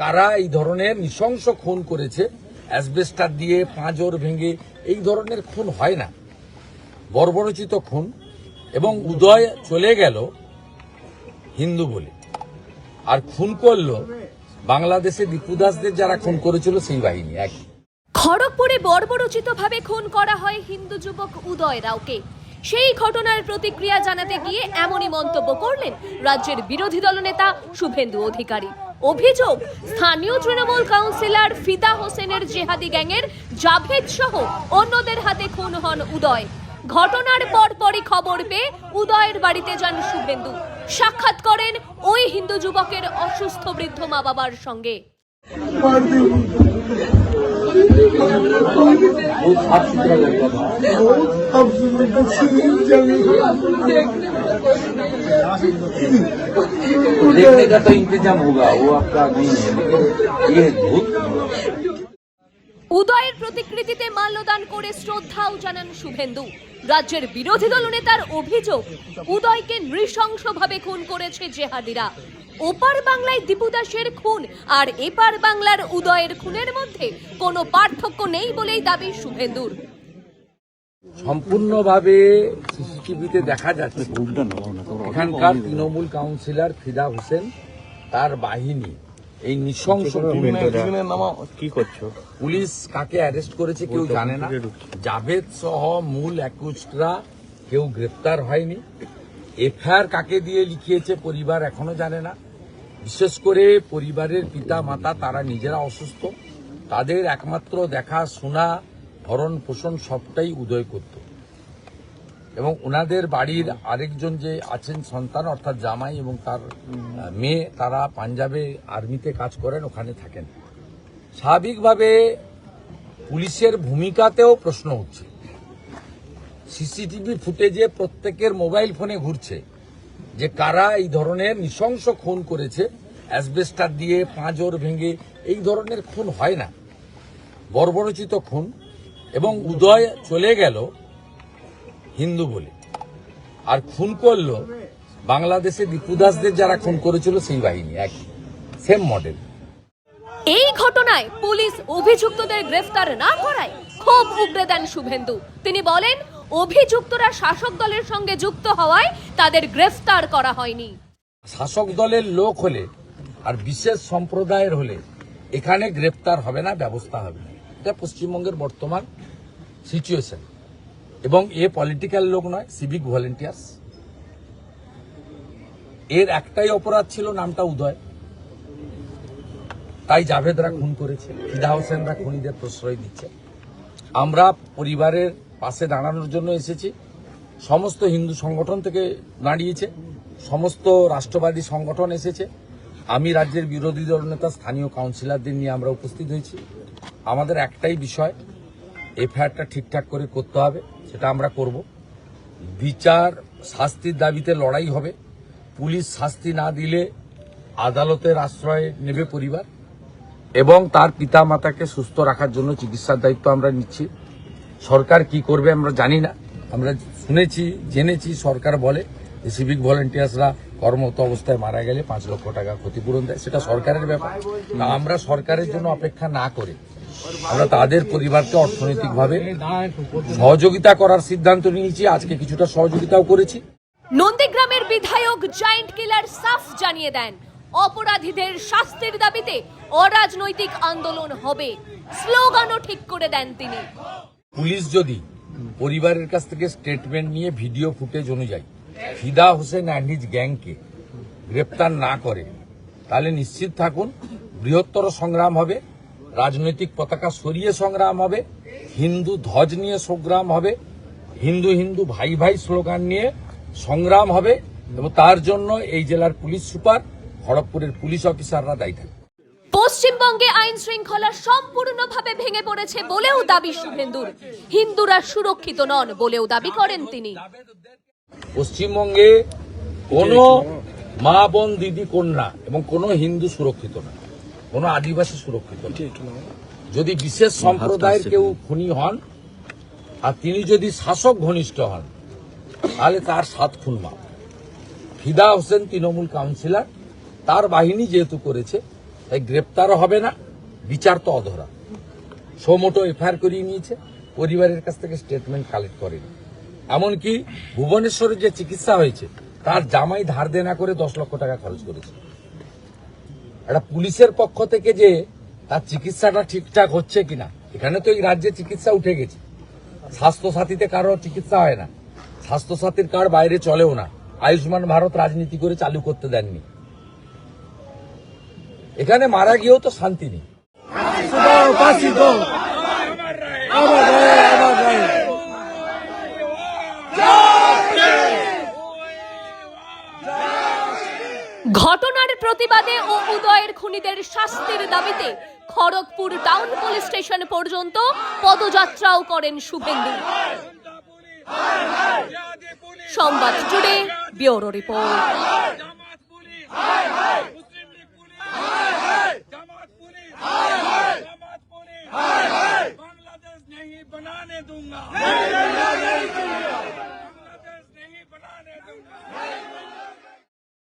কারা এই ধরনের নৃশংস খুন করেছে, অ্যাসবেস্টার দিয়ে পাঁজর ভেঙে, এই ধরনের খুন হয় না, বর্বরচিত খুন। এবং উদয় চলে গেল হিন্দু বলে, আর খুন করলো বাংলাদেশে দীপুদাসদের যারা খুন করেছিল সেই বাহিনী একই। খড়গপুরে বর্বরোচিতভাবে খুন করা হয় হিন্দু যুবক উদয় রাওকে। সেই ঘটনার প্রতিক্রিয়া জানাতে গিয়ে এমনই মন্তব্য করলেন রাজ্যের বিরোধী দলনেতা শুভেন্দু অধিকারী। অভিযোগ, স্থানীয় তৃণমূল কাউন্সিলর ফিদা হোসেনের জেহাদি গ্যাংয়ের জাভেদ সহ অন্যদের হাতে খুন হন উদয়। ঘটনার পরপরই খবর পেয়ে উদয়ের বাড়িতে যান শুভেন্দু। সাক্ষাৎ করেন ওই হিন্দু যুবকের অসুস্থ বৃদ্ধ মা বাবার সঙ্গে। देखने का तो इंतजाम होगा, वो आपका नहीं है, लेकिन ये भूत। উদয়ের প্রতিকৃতিতে মাল্যদান করে শ্রদ্ধাও জানান শুভেন্দু। রাজ্যের বিরোধী দলনেতার অভিযোগ, উদয়কে নৃশংসভাবে খুন করেছে জেহাদিরা। ওপার বাংলায় দীপুদাসের খুন আর এপার বাংলার উদয়ের খুনের মধ্যে কোনো পার্থক্য নেই বলেই দাবি শুভেন্দুর। সম্পূর্ণভাবে সিসিটিভিতে দেখা যাচ্ছে এখানকার তৃণমূল কাউন্সিলর ফিদা হোসেন তার বাহিনী এই নৃশংস কি করছো? পুলিশ কাকে অ্যারেস্ট করেছে কেউ জানে না। জাভেদ সহ মূল অ্যাকিউজডরা কেউ গ্রেপ্তার হয়নি। এফআইআর কাকে দিয়ে লিখিয়েছে পরিবার এখনো জানে না। বিশেষ করে পরিবারের পিতা মাতা তারা নিজেরা অসুস্থ, তাদের একমাত্র দেখা শোনা ভরণ পোষণ সবটাই উদয় করত। এবং ওনাদের বাড়ির আরেকজন যে আছেন সন্তান অর্থাৎ জামাই এবং তার মেয়ে, তারা পাঞ্জাবে আর্মিতে কাজ করেন, ওখানে থাকেন। স্বাভাবিকভাবে পুলিশের ভূমিকাতেও প্রশ্ন উঠছে। সিসিটিভি ফুটেজে প্রত্যেকের মোবাইল ফোনে ঘুরছে যে কারা এই ধরনের নৃশংস খুন করেছে, অ্যাসবেস্টার দিয়ে পাঁজর ভেঙে, এই ধরনের খুন হয় না, বর্বরচিত খুন। এবং উদয় চলে গেল হিন্দু বলে, আর খুন করলো বাংলাদেশে দীপুদাসদের যারা খুন করেছিল সেই বাহিনী একই, সেম মডেল। এই ঘটনায় পুলিশ অভিযুক্তদের গ্রেফতার না করায় ক্ষোভ উগরে দেন শুভেন্দু। তিনি বলেন, অভিযুক্তরা শাসক দলের সঙ্গে যুক্ত হওয়ায় তাদের গ্রেফতার করা হয়নি। শাসক দলের লোক হলে আর বিশেষ সম্প্রদায়ের হলে এখানে গ্রেফতার হবে না, ব্যবস্থা হবে না। এটা পশ্চিমবঙ্গের বর্তমান সিচুয়েশন। এবং এ পলিটিক্যাল লোক নয়, সিভিক ভলেন্টিয়ার্স। এর একটাই অপরাধ ছিল, নামটা উদয়, তাই জাভেদরা খুন করেছে, ফিদা হোসেনরা খুনিদের প্রশ্রয় দিচ্ছে। আমরা পরিবারের পাশে দাঁড়ানোর জন্য এসেছি। সমস্ত হিন্দু সংগঠন থেকে দাঁড়িয়েছে, সমস্ত রাষ্ট্রবাদী সংগঠন এসেছে। আমি রাজ্যের বিরোধী দলনেতা স্থানীয় কাউন্সিলরদের নিয়ে আমরা উপস্থিত হয়েছি। আমাদের একটাই বিষয়, এফআইআরটা ঠিকঠাক করে করতে হবে, সেটা আমরা করব। বিচার শাস্তির দাবিতে লড়াই হবে। পুলিশ শাস্তি না দিলে আদালতের আশ্রয় নেবে পরিবার, এবং তার পিতা মাতাকে সুস্থ রাখার জন্য চিকিৎসার দায়িত্ব আমরা নিচ্ছি। সরকার কি করবে আমরা জানি না। আমরা শুনেছি, জেনেছি সরকার বলে যে সিভিক ভলেন্টিয়ার্সরা কর্মরত অবস্থায় মারা গেলে 5 লক্ষ টাকা ক্ষতিপূরণ দেয়, সেটা সরকারের ব্যাপার। আমরা সরকারের জন্য অপেক্ষা না করে আমরা তাদের পরিবারকে অর্থনৈতিকভাবে সহযোগিতা করার সিদ্ধান্ত নিয়েছি। আজকে কিছুটা সহযোগিতাও করেছি। নন্দীগ্রামের বিধায়ক জায়েন্ট কিলার সাফ জানিয়ে দেন, অপরাধীদের শাস্তির দাবিতে অরাজনৈতিক আন্দোলন হবে। স্লোগানও ঠিক করে দেন তিনি। পুলিশ যদি পরিবারের কাছ থেকে স্টেটমেন্ট নিয়ে ভিডিও ফুটেজ অনুযায়ী ফিদা হোসেন অ্যান্ড হিজ গ্যাংকে গ্রেপ্তার না করে, তাহলে নিশ্চিত থাকুন বৃহত্তর সংগ্রাম হবে, রাজনৈতিক পতাকা সরিয়ে সংগ্রাম হবে, হিন্দু ধ্বজ নিয়ে সংগ্রাম হবে, হিন্দু হিন্দু ভাই ভাই স্লোগান নিয়ে সংগ্রাম হবে। এবং তার জন্য এই জেলার পুলিশ সুপার, খড়গপুরের পুলিশ অফিসাররা দায়ী থাকবে। পশ্চিমবঙ্গে আইন শৃঙ্খলা সম্পূর্ণভাবে ভেঙে পড়েছে বলেও দাবি শুভেন্দুর। হিন্দুরা সুরক্ষিত নন বলেও দাবি করেন তিনি। পশ্চিমবঙ্গে কোনো মা বোন দিদি কন্যা এবং কোনো হিন্দু সুরক্ষিত না, কোনো আদিবাসী সুরক্ষিত না। যদি বিশেষ সম্প্রদায়ের কেউ খুনি হন আর তিনি যদি শাসক ঘনিষ্ঠ হন, তাহলে তার 7 খুন মাপ। ফিদা হোসেন তৃণমূল কাউন্সিলর, তার বাহিনী যেহেতু করেছে, তাই গ্রেপ্তারও হবে না, বিচার তো অধরা। সোমোটো এফআইআর করিয়ে নিয়েছে, পরিবারের কাছ থেকে স্টেটমেন্ট কালেক্ট করেনি। এমনকি ভুবনেশ্বরে যে চিকিৎসা হয়েছে তার জামাই ধার দেনা করে 10 লক্ষ টাকা খরচ করেছে। একটা পুলিশের পক্ষ থেকে যে তার চিকিৎসাটা ঠিকঠাক হচ্ছে কিনা, এখানে তো এই রাজ্যে চিকিৎসা উঠে গেছে। স্বাস্থ্যসাথীতে কারো চিকিৎসা হয় না, স্বাস্থ্যসাথীর কার্ড বাইরে চলেও না, আয়ুষ্মান ভারত রাজনীতি করে চালু করতে দেননি। এখানে মারা গিয়েও তো শান্তি নেই। ঘটনার প্রতিবাদে ও উদয়ের খুনিদের শাস্তির দাবিতে খড়গপুর টাউন পুলিশ স্টেশন পর্যন্ত পদযাত্রাও করেন শুভেন্দু। সংবাদ টুডে, ব্যুরো রিপোর্ট। बांग्लादेश नहीं बनाने दूंगा।